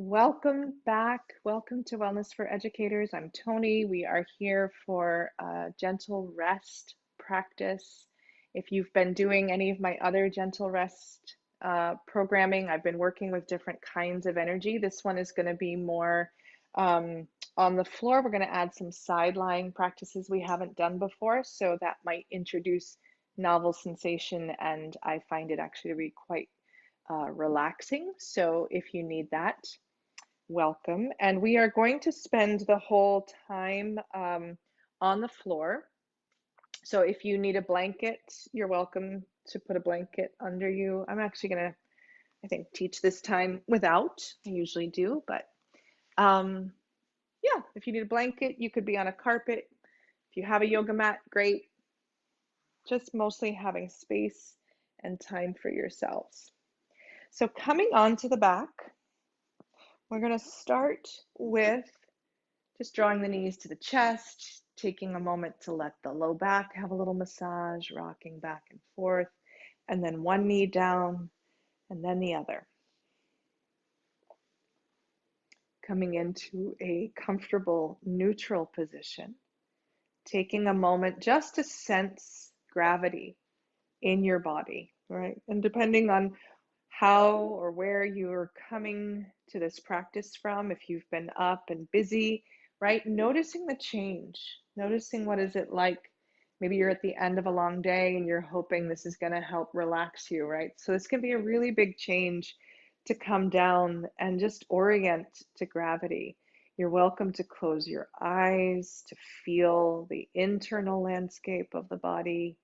Welcome back. Welcome to Wellness for Educators. I'm Tony. We are here for a gentle rest practice. If you've been doing any of my other gentle rest programming, I've been working with different kinds of energy. This one is going to be more um, on the floor. We're going to add some side lying practices we haven't done before, so that might introduce novel sensation, and I find it actually to be quite relaxing. So if you need that, welcome. And we are going to spend the whole time on the floor. So if you need a blanket, you're welcome to put a blanket under you. I'm actually going to, I think, teach this time without. I usually do, but um, yeah, if you need a blanket, you could be on a carpet. If you have a yoga mat, great. Just mostly having space and time for yourselves. So coming onto the back, we're going to start with just drawing the knees to the chest, taking a moment to let the low back have a little massage, rocking back and forth, and then one knee down and then the other. Coming into a comfortable neutral position, taking a moment just to sense gravity in your body, right? And depending on how or where you're coming to this practice from, if you've been up and busy, right? Noticing the change, noticing what is it like. Maybe you're at the end of a long day and you're hoping this is going to help relax you, right? So this can be a really big change to come down and just orient to gravity. You're welcome to close your eyes, to feel the internal landscape of the body,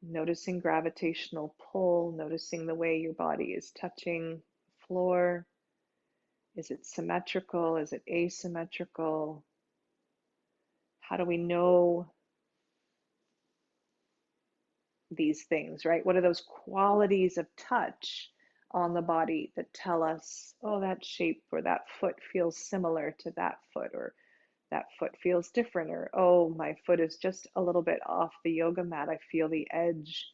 noticing gravitational pull, noticing the way your body is touching the floor. Is it symmetrical? Is it asymmetrical? How do we know these things, right? What are those qualities of touch on the body that tell us, oh, that shape or that foot feels similar to that foot, or that foot feels different, or oh, my foot is just a little bit off the yoga mat. I feel the edge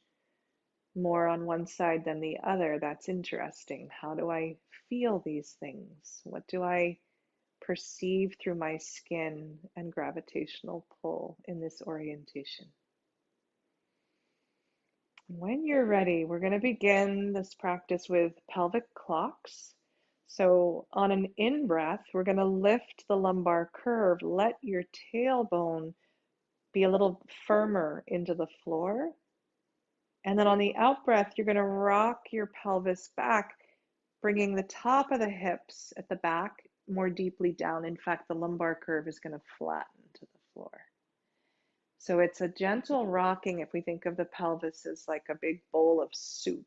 more on one side than the other. That's interesting. How do I feel these things? What do I perceive through my skin and gravitational pull in this orientation? When you're ready, we're going to begin this practice with pelvic clocks. So on an in-breath, we're going to lift the lumbar curve. Let your tailbone be a little firmer into the floor. And then on the out breath, you're going to rock your pelvis back, bringing the top of the hips at the back more deeply down. In fact, the lumbar curve is going to flatten to the floor. So it's a gentle rocking if we think of the pelvis as like a big bowl of soup.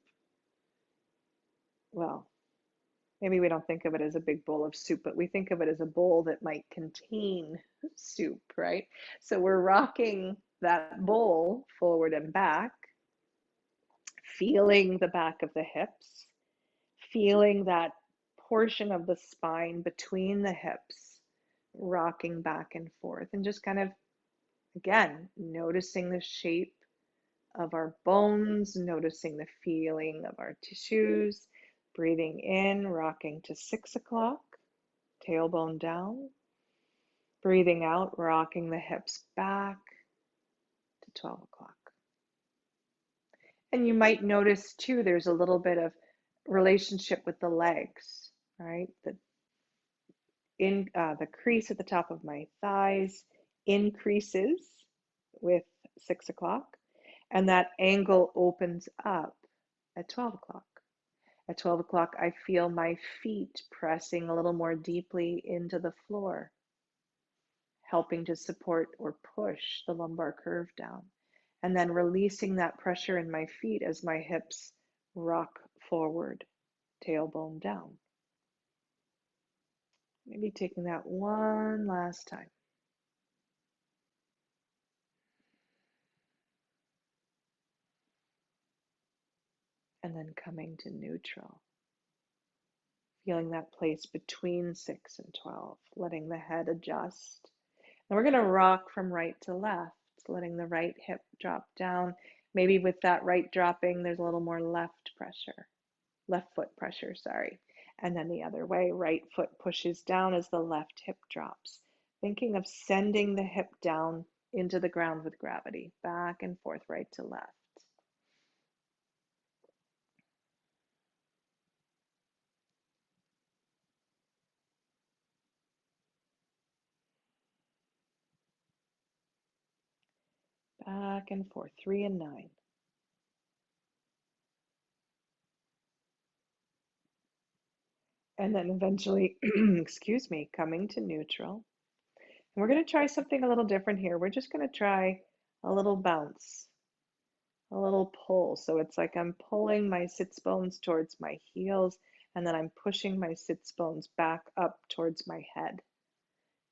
Well, maybe we don't think of it as a big bowl of soup, but we think of it as a bowl that might contain soup, right? So we're rocking that bowl forward and back, feeling the back of the hips, feeling that portion of the spine between the hips, rocking back and forth, and just kind of, again, noticing the shape of our bones, noticing the feeling of our tissues, breathing in, rocking to 6 o'clock, tailbone down, breathing out, rocking the hips back to 12 o'clock. And you might notice too, there's a little bit of relationship with the legs, right? The crease at the top of my thighs increases with 6 o'clock, and that angle opens up at 12 o'clock. At 12 o'clock, I feel my feet pressing a little more deeply into the floor, helping to support or push the lumbar curve down, and then releasing that pressure in my feet as my hips rock forward, tailbone down. Maybe taking that one last time. And then coming to neutral. Feeling that place between 6 and 12, letting the head adjust. And we're going to rock from right to left, letting the right hip drop down. Maybe with that right dropping, there's a little more left foot pressure, sorry. And then the other way, right foot pushes down as the left hip drops. Thinking of sending the hip down into the ground with gravity, back and forth, right to left. Back and forth, 3 and 9. And then eventually, excuse me, coming to neutral. And we're going to try something a little different here. We're just going to try a little bounce, a little pull. So it's like I'm pulling my sits bones towards my heels, and then I'm pushing my sits bones back up towards my head.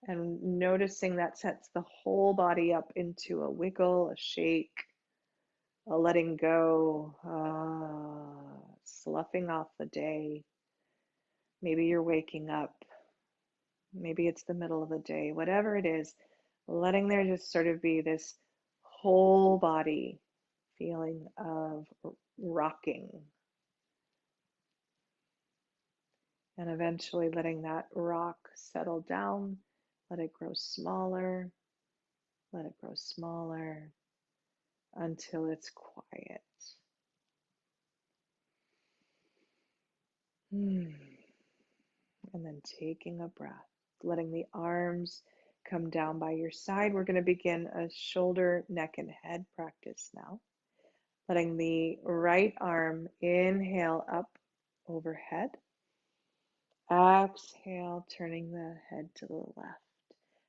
And noticing that sets the whole body up into a wiggle, a shake, a letting go, sloughing off the day. Maybe you're waking up. Maybe it's the middle of the day. Whatever it is, letting there just sort of be this whole body feeling of rocking. And eventually letting that rock settle down. Let it grow smaller. Let it grow smaller until it's quiet. And then taking a breath, letting the arms come down by your side. We're going to begin a shoulder, neck, and head practice now. Letting the right arm inhale up overhead. Exhale, turning the head to the left.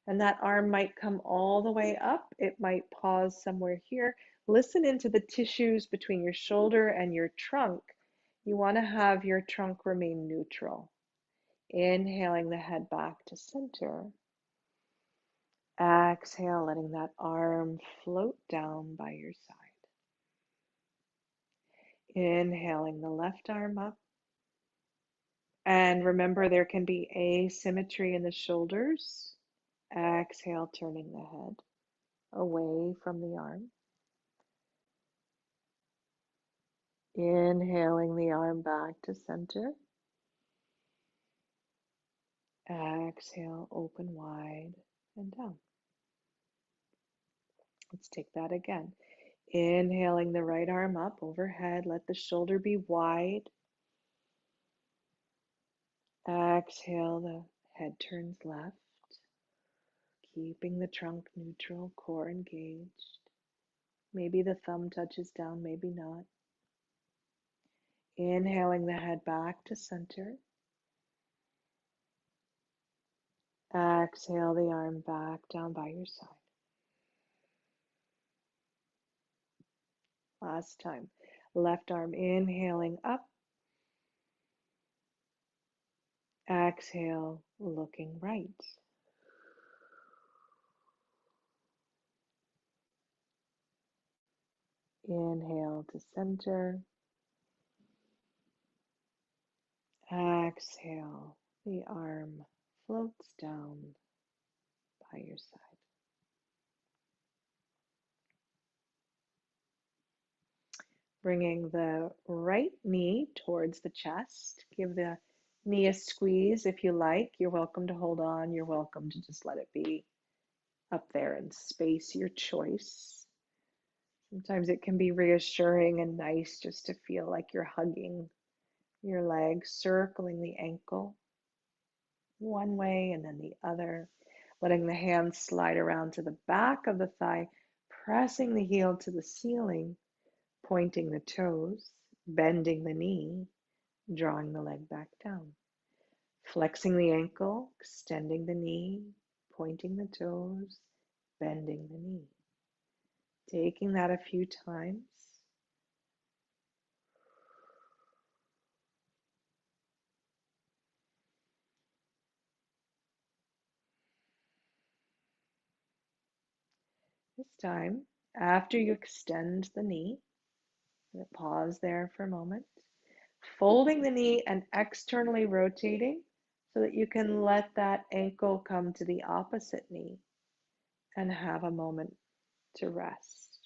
And that arm might come all the way up. It might pause somewhere here. Listen into the tissues between your shoulder and your trunk. You want to have your trunk remain neutral. Inhaling the head back to center. Exhale, letting that arm float down by your side. Inhaling the left arm up. And remember, there can be asymmetry in the shoulders. Exhale, turning the head away from the arm. Inhaling the arm back to center. Exhale, open wide and down. Let's take that again. Inhaling the right arm up overhead. Let the shoulder be wide. Exhale, the head turns left. Keeping the trunk neutral, core engaged. Maybe the thumb touches down, maybe not. Inhaling the head back to center. Exhale the arm back down by your side. Last time. Left arm inhaling up. Exhale, looking right. Inhale to center. Exhale, the arm floats down by your side. Bringing the right knee towards the chest. Give the knee a squeeze if you like. You're welcome to hold on. You're welcome to just let it be up there in space, your choice. Sometimes it can be reassuring and nice just to feel like you're hugging your leg, circling the ankle one way and then the other, letting the hands slide around to the back of the thigh, pressing the heel to the ceiling, pointing the toes, bending the knee, drawing the leg back down. Flexing the ankle, extending the knee, pointing the toes, bending the knee. Taking that a few times. This time, after you extend the knee, pause there for a moment, folding the knee and externally rotating so that you can let that ankle come to the opposite knee and have a moment to rest.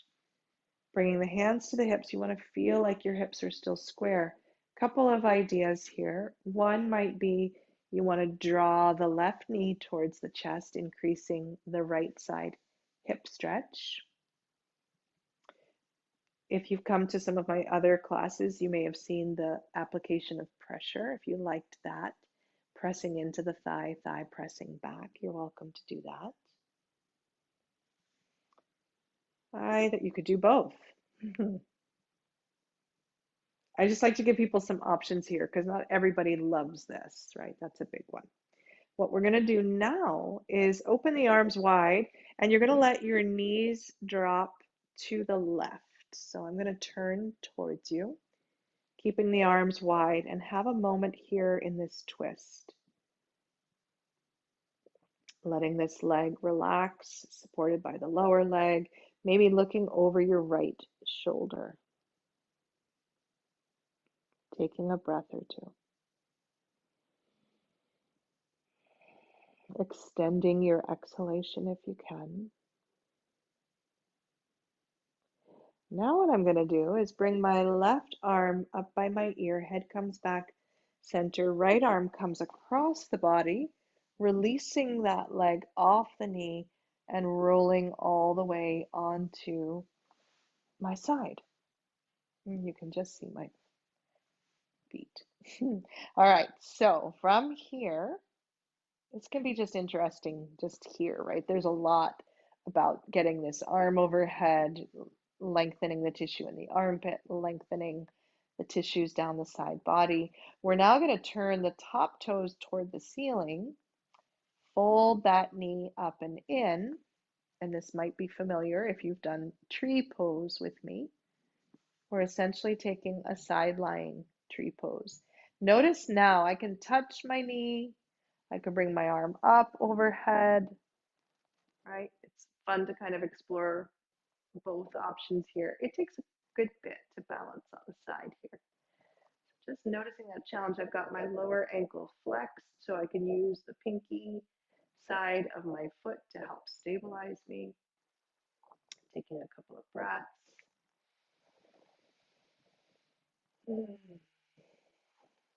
Bringing the hands to the hips, you want to feel like your hips are still square, Couple of ideas here. One might be you want to draw the left knee towards the chest, increasing the right side hip stretch. If you've come to some of my other classes, you may have seen the application of pressure. If you liked that, pressing into the thigh, thigh pressing back, you're welcome to do that. That you could do both. I just like to give people some options here because not everybody loves this, right? That's a big one. What we're going to do now is open the arms wide, and you're going to let your knees drop to the left. So I'm going to turn towards you, keeping the arms wide, and have a moment here in this twist. Letting this leg relax, supported by the lower leg, maybe looking over your right shoulder. Taking a breath or two. Extending your exhalation if you can. Now what I'm going to do is bring my left arm up by my ear, head comes back center, right arm comes across the body, releasing that leg off the knee and rolling all the way onto my side. You can just see my feet. All right, so from here, this can be just interesting just here, right? There's a lot about getting this arm overhead, lengthening the tissue in the armpit, lengthening the tissues down the side body. We're now going to turn the top toes toward the ceiling, fold that knee up and in, and this might be familiar if you've done tree pose with me. We're essentially taking a side-lying tree pose. Notice now I can touch my knee, I can bring my arm up overhead, right? It's fun to kind of explore both options here. It takes a good bit to balance on the side here. Just noticing that challenge, I've got my lower ankle flexed so I can use the pinky side of my foot to help stabilize me. Taking a couple of breaths.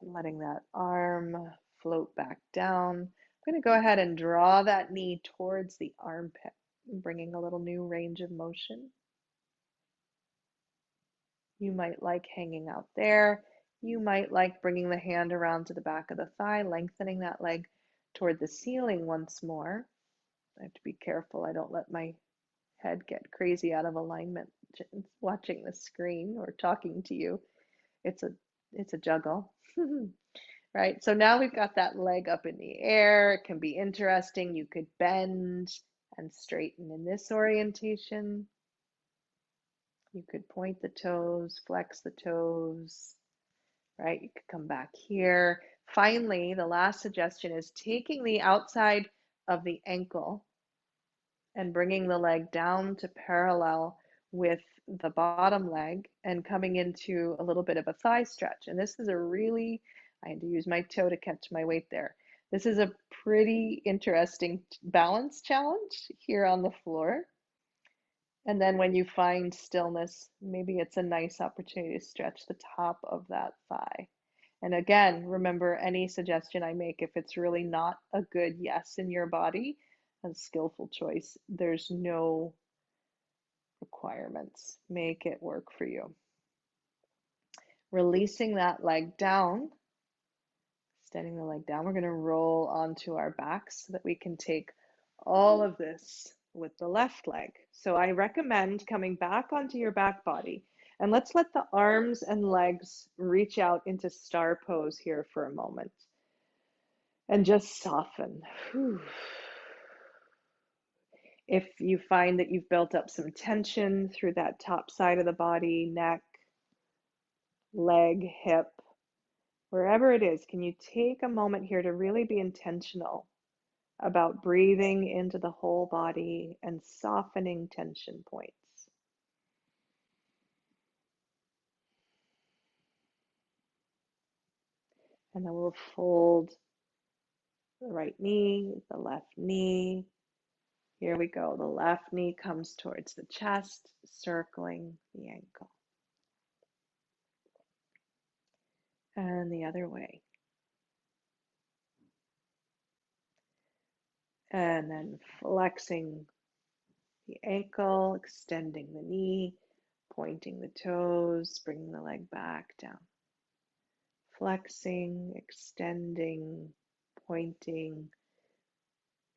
Letting that arm float back down. I'm going to go ahead and draw that knee towards the armpit, bringing a little new range of motion. You might like hanging out there. You might like bringing the hand around to the back of the thigh, lengthening that leg toward the ceiling once more. I have to be careful I don't let my head get crazy out of alignment watching the screen or talking to you. It's a juggle. Right, so now we've got that leg up in the air. It can be interesting. You could bend and straighten in this orientation. You could point the toes, flex the toes, right? You could come back here. Finally, the last suggestion is taking the outside of the ankle and bringing the leg down to parallel with the bottom leg and coming into a little bit of a thigh stretch. And this is a really, I had to use my toe to catch my weight there. This is a pretty interesting balance challenge here on the floor. And then when you find stillness, maybe it's a nice opportunity to stretch the top of that thigh. And again, remember any suggestion I make, if it's really not a good yes in your body, a skillful choice, there's no requirements. Make it work for you. Releasing that leg down, extending the leg down, we're going to roll onto our backs so that we can take all of this with the left leg. So I recommend coming back onto your back body, and let's let the arms and legs reach out into star pose here for a moment and just soften. Whew. If you find that you've built up some tension through that top side of the body, neck, leg, hip, wherever it is, can you take a moment here to really be intentional about breathing into the whole body and softening tension points? And then we'll fold the right knee, the left knee. Here we go. The left knee comes towards the chest, circling the ankle. and the other way. And then flexing the ankle, extending the knee, pointing the toes, bringing the leg back down. Flexing, extending, pointing.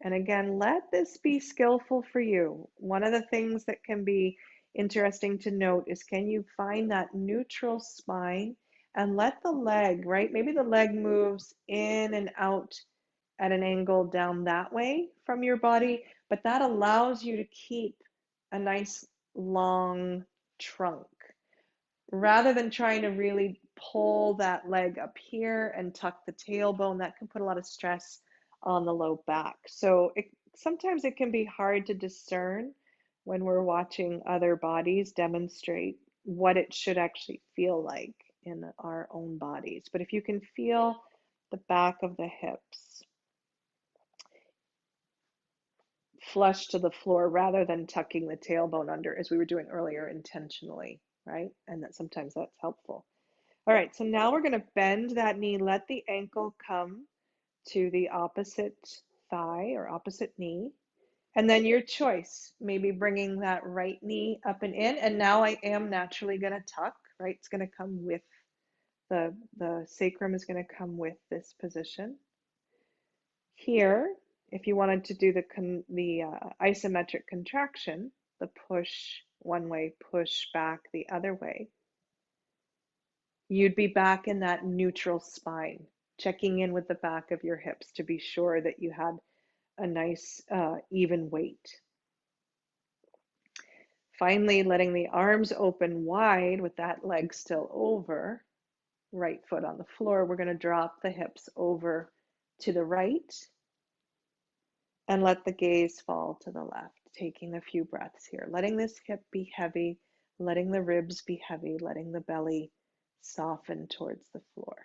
And again, let this be skillful for you. One of the things that can be interesting to note is, can you find that neutral spine and let the leg, right? Maybe the leg moves in and out at an angle down that way from your body, but that allows you to keep a nice long trunk rather than trying to really pull that leg up here and tuck the tailbone. That can put a lot of stress on the low back. So sometimes it can be hard to discern when we're watching other bodies demonstrate what it should actually feel like in our own bodies. But if you can feel the back of the hips flush to the floor rather than tucking the tailbone under as we were doing earlier intentionally, right? And that sometimes that's helpful. All right, so now we're going to bend that knee, let the ankle come to the opposite thigh or opposite knee, and then your choice, maybe bringing that right knee up and in, and now I am naturally going to tuck, right? It's going to come with the sacrum is going to come with this position. Here, if you wanted to do the isometric contraction, the push one way, push back the other way, you'd be back in that neutral spine, checking in with the back of your hips to be sure that you had a nice even weight. Finally, letting the arms open wide with that leg still over, right foot on the floor, we're going to drop the hips over to the right and let the gaze fall to the left, taking a few breaths here, letting this hip be heavy, letting the ribs be heavy, letting the belly soften towards the floor.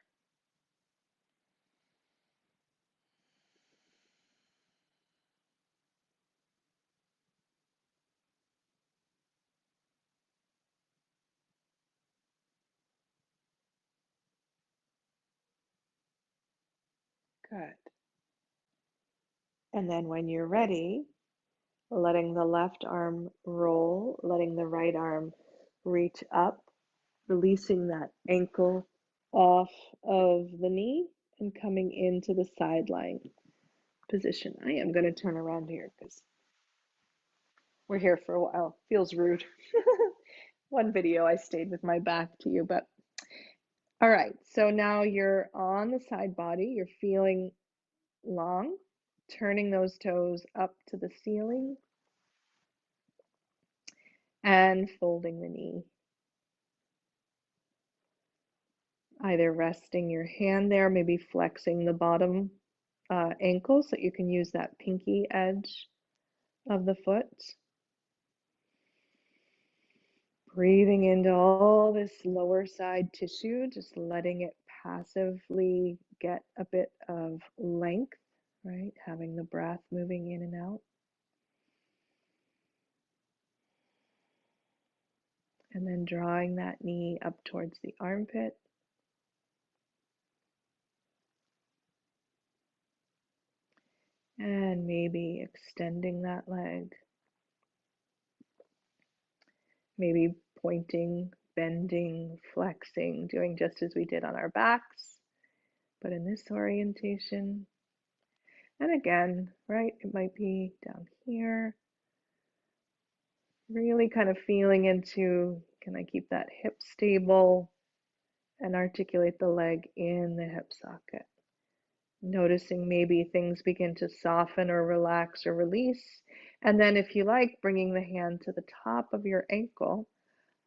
Good. And then when you're ready, letting the left arm roll, letting the right arm reach up, releasing that ankle off of the knee and coming into the side lying position. I am going to turn around here because we're here for a while. Feels rude. One video I stayed with my back to you, but all right. So now you're on the side body. You're feeling long, turning those toes up to the ceiling and folding the knee. Either resting your hand there, maybe flexing the bottom ankle so you can use that pinky edge of the foot. Breathing into all this lower side tissue, just letting it passively get a bit of length, right? Having the breath moving in and out. And then drawing that knee up towards the armpit. And maybe extending that leg. Maybe pointing, bending, flexing, doing just as we did on our backs, but in this orientation. And again, right, it might be down here. Really kind of feeling into, can I keep that hip stable and articulate the leg in the hip socket? Noticing maybe things begin to soften or relax or release. And then if you like, bringing the hand to the top of your ankle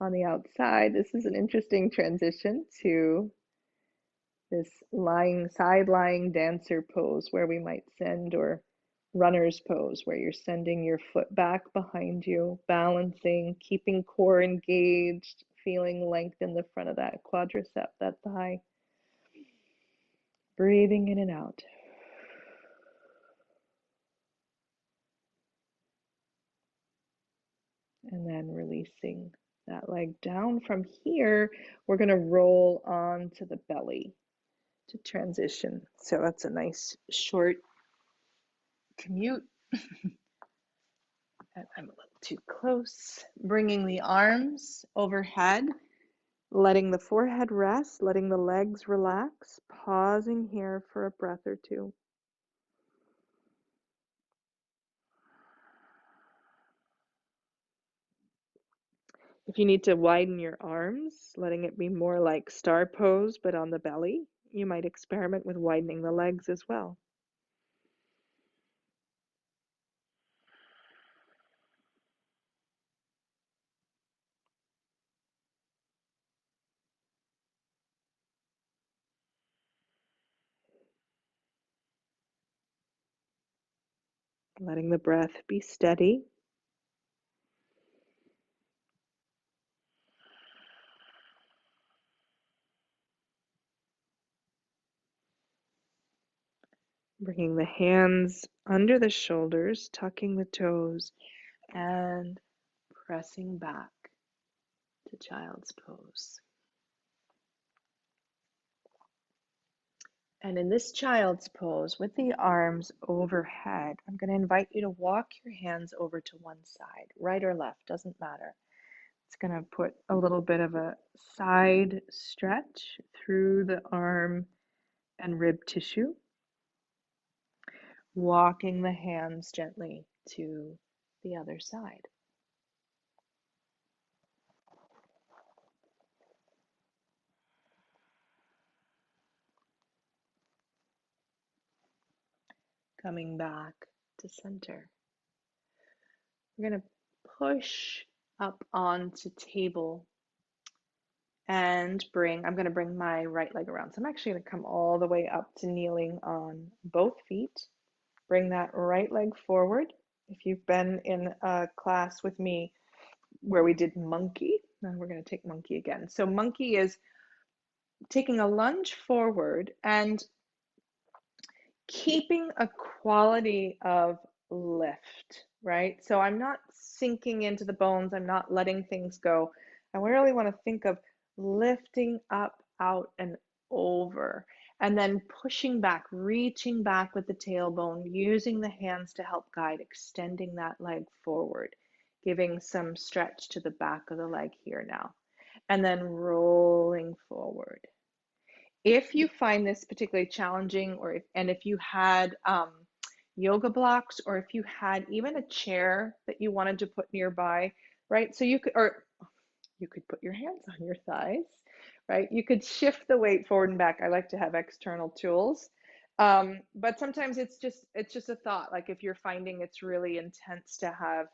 on the outside. This is an interesting transition to this side lying dancer pose where we might send, or runner's pose where you're sending your foot back behind you, balancing, keeping core engaged, feeling length in the front of that quadricep, that thigh. Breathing in and out. And then releasing that leg down. From here, we're going to roll onto the belly to transition. So that's a nice short commute. And I'm a little too close. Bringing the arms overhead, letting the forehead rest, letting the legs relax, pausing here for a breath or two. If you need to widen your arms, letting it be more like star pose, but on the belly, you might experiment with widening the legs as well. Letting the breath be steady. Bringing the hands under the shoulders, tucking the toes, and pressing back to child's pose. And in this child's pose, with the arms overhead, I'm going to invite you to walk your hands over to one side, right or left, doesn't matter. It's going to put a little bit of a side stretch through the arm and rib tissue. Walking the hands gently to the other side. Coming back to center. We're going to push up onto table and I'm going to bring my right leg around. So I'm actually going to come all the way up to kneeling on both feet. Bring that right leg forward. If you've been in a class with me where we did monkey, now we're going to take monkey again. So monkey is taking a lunge forward and keeping a quality of lift, right? So I'm not sinking into the bones. I'm not letting things go. I really want to think of lifting up, out, and over, and then pushing back, reaching back with the tailbone, using the hands to help guide, extending that leg forward, giving some stretch to the back of the leg here now, and then rolling forward. If you find this particularly challenging, if you had yoga blocks, or if you had even a chair that you wanted to put nearby, right? So you could put your hands on your thighs, right? You could shift the weight forward and back. I like to have external tools. But sometimes it's just a thought. Like if you're finding it's really intense to have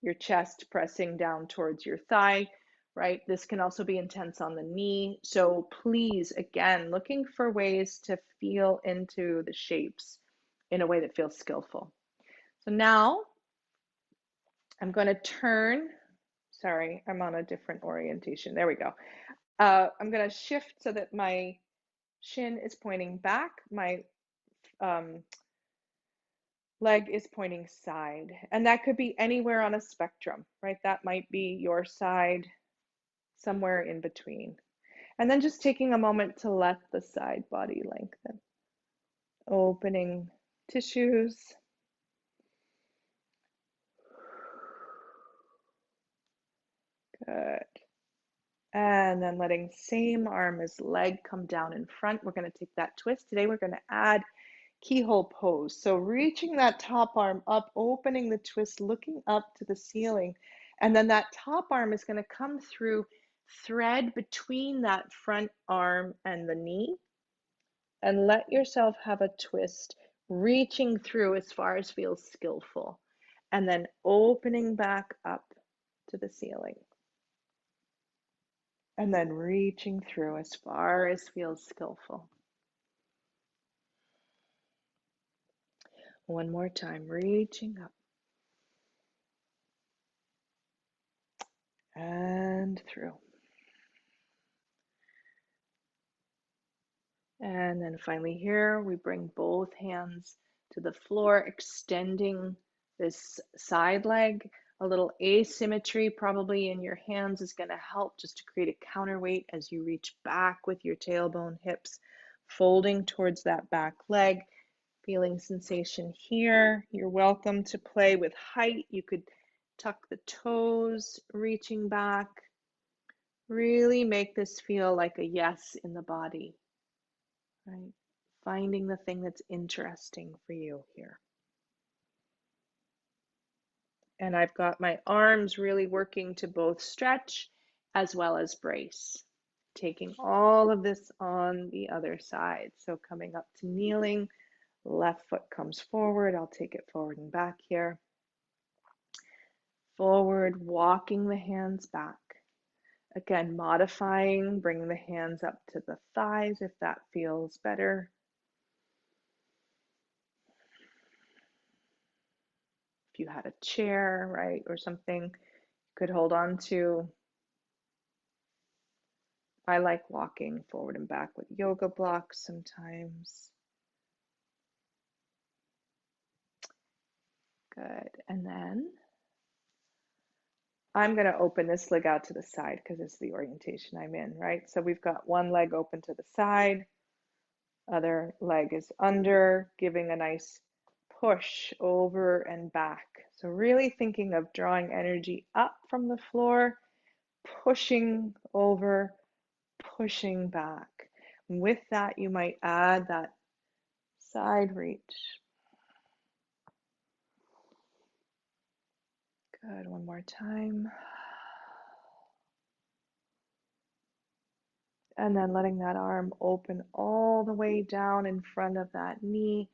your chest pressing down towards your thigh, right? This can also be intense on the knee. So please, again, looking for ways to feel into the shapes in a way that feels skillful. So now I'm going to turn. Sorry, I'm on a different orientation. There we go. I'm going to shift so that my shin is pointing back, my leg is pointing side. And that could be anywhere on a spectrum, right? That might be your side, somewhere in between. And then just taking a moment to let the side body lengthen. Opening tissues. Good. And then letting same arm as leg come down in front. We're going to take that twist. Today we're going to add keyhole pose. So reaching that top arm up, opening the twist, looking up to the ceiling. And then that top arm is going to come through, thread between that front arm and the knee. And let yourself have a twist, reaching through as far as feels skillful. And then opening back up to the ceiling. And then reaching through as far as feels skillful. One more time, reaching up. And through. And then finally here, we bring both hands to the floor, extending this side leg, A little asymmetry probably in your hands is going to help just to create a counterweight as you reach back with your tailbone, hips, folding towards that back leg, feeling sensation here. You're welcome to play with height. You could tuck the toes, reaching back. Really make this feel like a yes in the body, right? Finding the thing that's interesting for you here. And I've got my arms really working to both stretch as well as brace. Taking all of this on the other side. So coming up to kneeling, left foot comes forward. I'll take it forward and back here. Forward, walking the hands back. Again, modifying, bringing the hands up to the thighs if that feels better. If you had a chair, right, or something you could hold on to. I like walking forward and back with yoga blocks sometimes. Good. And then I'm going to open this leg out to the side because it's the orientation I'm in, right? So we've got one leg open to the side, other leg is under, giving a nice push over and back. So really thinking of drawing energy up from the floor, pushing over, pushing back. With that, you might add that side reach. Good, one more time. And then letting that arm open all the way down in front of that knee,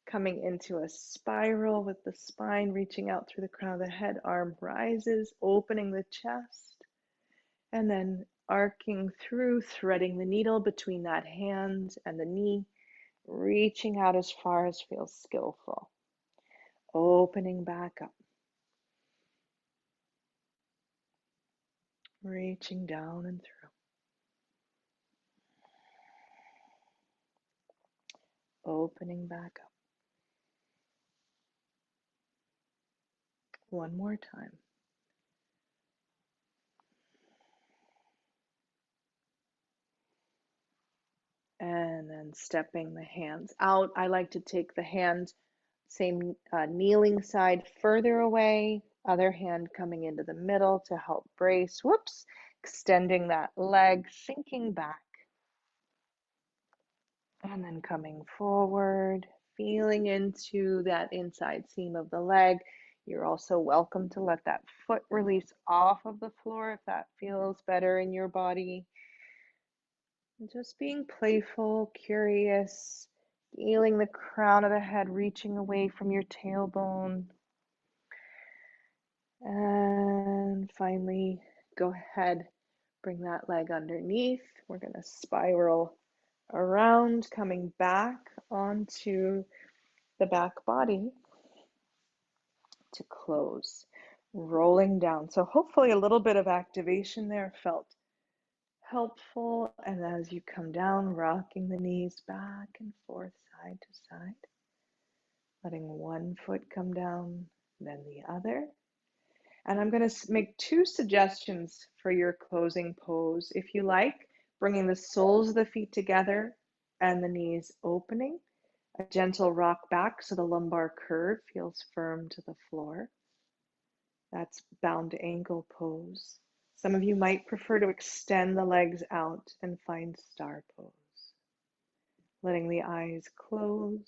coming into a spiral with the spine reaching out through the crown of the head. Arm rises, opening the chest, and then arcing through, threading the needle between that hand and the knee, reaching out as far as feels skillful. Opening back up. Reaching down and through. Opening back up. One more time. And then stepping the hands out. I like to take the hand, same kneeling side further away, other hand coming into the middle to help brace. Whoops, extending that leg, sinking back. And then coming forward, feeling into that inside seam of the leg. You're also welcome to let that foot release off of the floor if that feels better in your body. And just being playful, curious, feeling the crown of the head reaching away from your tailbone. And finally, go ahead, bring that leg underneath. We're going to spiral around, coming back onto the back body to close, rolling down. So hopefully a little bit of activation there felt helpful. And as you come down, rocking the knees back and forth, side to side, letting one foot come down, then the other. And I'm going to make two suggestions for your closing pose. If you like, bringing the soles of the feet together and the knees opening, a gentle rock back so the lumbar curve feels firm to the floor. That's bound ankle pose. Some of you might prefer to extend the legs out and find star pose. Letting the eyes close.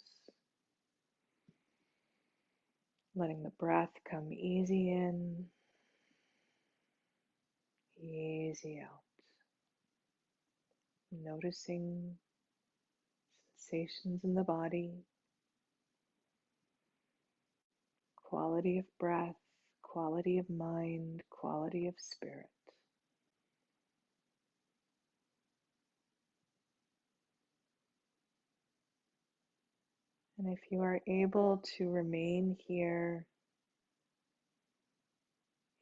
Letting the breath come easy in, easy out. Noticing sensations in the body, quality of breath, quality of mind, quality of spirit. And if you are able to remain here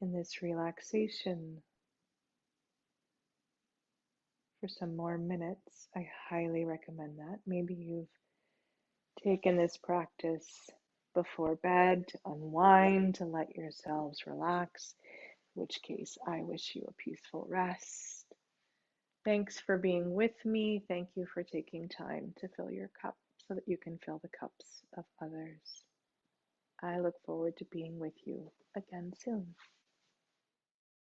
in this relaxation for some more minutes, I highly recommend that. Maybe you've taken this practice before bed to unwind, to let yourselves relax, in which case I wish you a peaceful rest. Thanks for being with me. Thank you for taking time to fill your cup so that you can fill the cups of others. I look forward to being with you again soon.